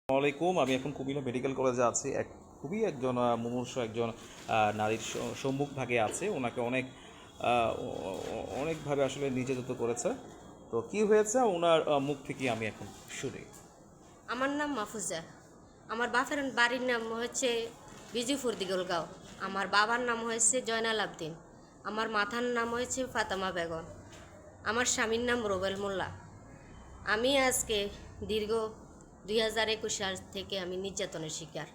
আসসালামাইকুম। আমি এখন কুমিল্লা মেডিকেল কলেজে আছি। খুবই একজন মুমূর্ষু একজন নারীর সম্মুখভাগে আছে। ওনাকে অনেকভাবে আসলে নির্যাতিত করেছে। তো কি হয়েছে ওনার মুখ থেকে আমি এখন শুনি। আমার নাম মাহফুজা। আমার বাপের বাড়ির নাম হচ্ছে বিজিপুর দিগলগাঁও। আমার বাবার নাম হয়েছে জয়নাল আবদিন। আমার মাথার নাম হয়েছে ফাতেমা বেগম। আমার স্বামীর নাম রুবেল মোল্লা। আমি আজকে দীর্ঘ 2021 সাল থেকে আমি নির্যাতনের শিকার।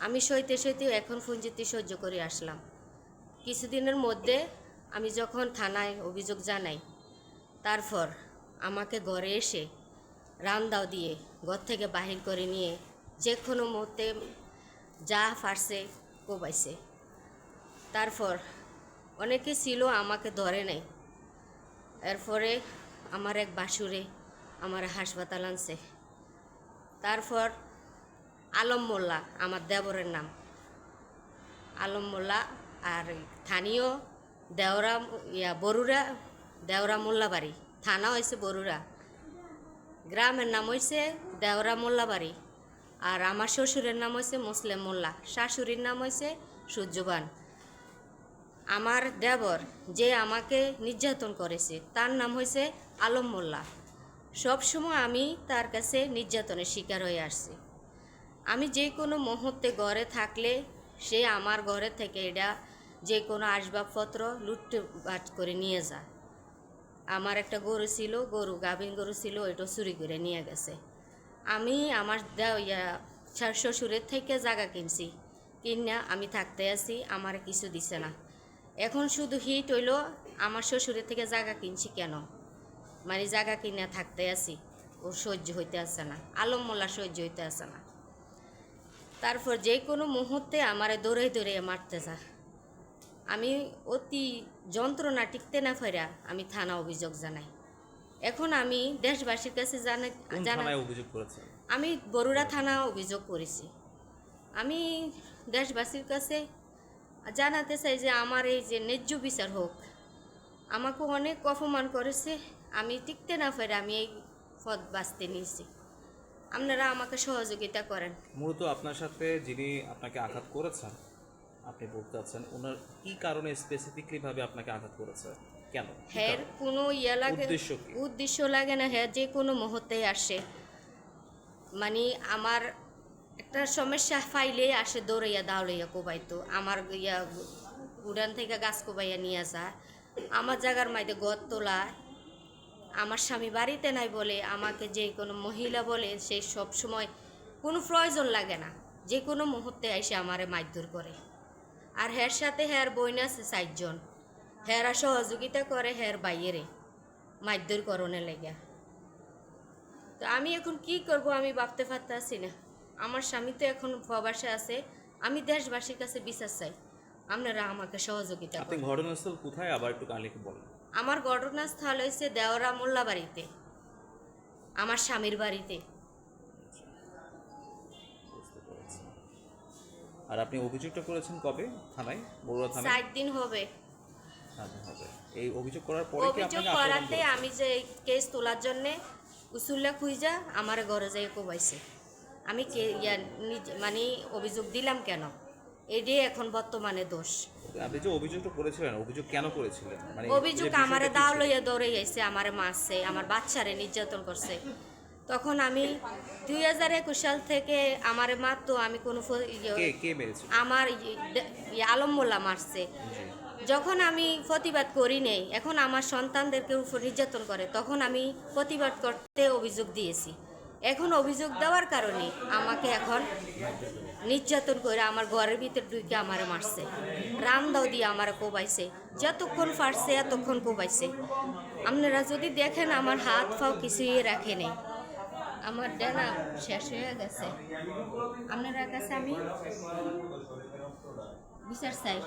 আমি সইতে সইতে এখন পর্যন্ত সহ্য করে আসলাম। কিছুদিনের মধ্যে আমি যখন থানায় অভিযোগ জানাই, তারপর আমাকে ঘরে এসে রান্দাও দিয়ে ঘর থেকে বাহির করে নিয়ে যে কোনো মুহূর্তে যা পারছে কোবাইছে। তারপর অনেকে ছিল আমাকে ধরে নাই। এরপরে আমার এক বাসুরে আমার হাসপাতাল আনছে। তারপর আলম মোল্লা আমার দেবরের নাম, আলম মোল্লা। আর স্থানীয় দেওরা বরুড়া, দেওরা মোল্লা বাড়ি। থানা হয়েছে বরুড়া, গ্রামের নাম হয়েছে দেওরা মোল্লাবাড়ি। আর আমার শ্বশুরের নাম হয়েছে মুসলিম মোল্লা, শাশুড়ির নাম হয়েছে সূর্যবান। আমার দেবর যে আমাকে নির্যাতন করেছে তার নাম হয়েছে আলম মোল্লা। সবসময় আমি তার কাছে নির্যাতনের শিকার হয়ে আসছি। আমি যে কোনো মুহূর্তে ঘরে থাকলে সে আমার ঘরে থেকে এটা যে কোনো আসবাবপত্র লুটপাট করে নিয়ে যায়। আমার একটা গরু ছিল, গাভিন গরু ছিল, ওইটা চুরি করে নিয়ে গেছে। আমি আমার শ্বশুরের থেকে জায়গা কিনছি, কিনা আমি থাকতে আছি, আমার কিছু দিছে না। এখন শুধু হিট হইল আমার শ্বশুরের থেকে জায়গা কিনছি কেন, মানে জায়গা কিনা থাকতে আছি, ও সহ্য হইতে আসে না, আলম মোল্লা সহ্য হইতে আসে না। তারপর যে কোনো মুহূর্তে আমারে দৌড়ে দৌড়ে মারতে যা। আমি অতি যন্ত্রণা টিকতে না ফেরা আমি থানা অভিযোগ জানাই। এখন আমি দেশবাসীর কাছে অভিযোগ করেছেন? আমি বরুড়া থানা অভিযোগ করেছি। আমি দেশবাসীর কাছে জানাতে চাই যে আমার এই যে ন্যায্য বিচার হোক। আমাকে অনেক অপমান করেছে, আমি টিকতে না ফেরে আমি এই পথ বাঁচতে নিয়েছি। আপনারা আমাকে সহযোগিতা করেন। মূলত আপনার সাথে যিনি আপনাকে আঘাত করেছেন, আপনি বলতে চাচ্ছেন ওনার কি কারণে স্পেসিফিকলি ভাবে আপনাকে আঘাত করেছে, কেন? হ্যাঁ, কোনো ইয়ে লাগে, উদ্দেশ্য লাগে না। হ্যাঁ, যে কোনো মুহূর্তে আসে, মানে আমার একটা সমস্যা ফাইলে আসে দৌড়াইয়া দাউড়াইয়া কোবাইতো। আমার উড়ান থেকে গাছ কোবাইয়া নিয়ে আসা, আমার জায়গার মাইতে গদ তোলা। আমার স্বামী বাড়িতে নাই বলে আমাকে যে কোনো মহিলা বলে সে সব সময় কোনো প্রয়োজন লাগে না, যে কোনো মুহূর্তে এসে আমারে মারধর করে। আর হের সাথে হের বইন আছে 4 জন, হেরা সহযোগিতা করে হের বাইরে মারধর করণে লেগে। তো আমি এখন কি করব আমি ভাবতে পারতেছি না। আমার স্বামী তো এখন প্রবাসে আছে। আমি দেশবাসীর কাছে বিচার চাই, আপনারা আমাকে সহযোগিতা আপনি করেন। ঘটনাস্থল কোথায় আবার একটু কালিকে বলেন। আমার ঘটনাস্থল হয়েছে দেওরা মোল্লা বাড়িতে, আমার স্বামীর বাড়িতে। বুঝতে পেরেছি। আর আপনি অভিযোগটা করেছেন কবে থানায়, বগুড়া থানায়? 4 দিন হবে। হবে। এই অভিযোগ করার পরে কি অভিযোগ আপনাকে আক্রমণ করাতে করেছে? আমি যে কেস তোলার জন্যে উসুল্লা খুঁজা আমার ঘরে যাই কোবাইছে। আমি মানে অভিযোগ দিলাম কেন, এটাই এখন বর্তমানে দোষ। আপনি যে অভিযোগটা করেছিলেন, অভিযোগ কেন করেছিলেন? মানে অভিযোগ আমারে দাও লইয়া দৌড়ে গেছে, আমারে মারছে, আমার বাচ্চারে নির্যাতন করছে। তখন আমি 2021 সাল থেকে আমারে মারতো, আমি কোনো কে মেরেছে? আমার আলম মোল্লা মারছে। যখন আমি প্রতিবাদ করি নেই, এখন আমার সন্তানদেরকে উপর নির্যাতন করে, তখন আমি প্রতিবাদ করতে অভিযোগ দিয়েছি। এখন অভিযোগ দেওয়ার কারণে আমাকে এখন নির্যাতন করে আমার ঘরের ভিতর ঢুকে আমারে মারছে, রামদাও দিয়ে আমারে কোবাইছে, যতক্ষণ পারছে এতক্ষণ কোবাইছে। আপনারা যদি দেখেন আমার হাত পাও কিছুই রাখে নেই, আমার ডানা শেষ হয়ে গেছে। আপনার কাছে আমি বিচার চাই।